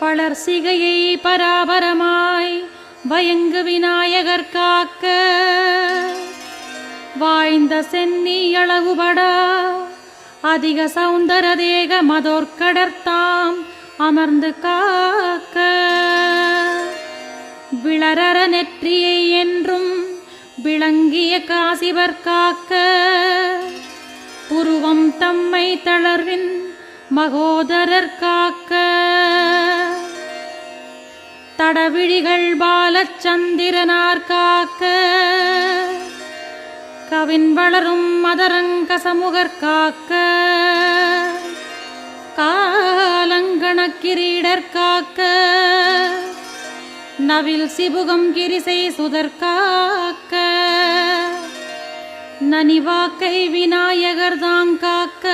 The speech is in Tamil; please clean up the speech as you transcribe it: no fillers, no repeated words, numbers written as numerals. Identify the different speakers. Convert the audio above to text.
Speaker 1: வளர்சிகையை பராபரமாய் வயங்கு விநாயகர் காக்க வாய்ந்த சென்னி அளவுபடா அதிக சௌந்தர தேக மதோர்கடர்த்தாம் அமர்ந்து காக்க விளரற நெற்றியை என்றும் விளங்கிய காசிவர் காக்க புருவம் தம்மை தளர்வின் மகோதரர் காக்க தடவிழிகள் பாலச்சந்திரனார் காக்க கவின் வளரும் மதரங்க சமூகர் காக்க காலங்கணக்கிரீடர் காக்க நவில் சிபுகம் கிரிசை சுதர் காக்க நனிவாக்கை விநாயகர் தாங் காக்க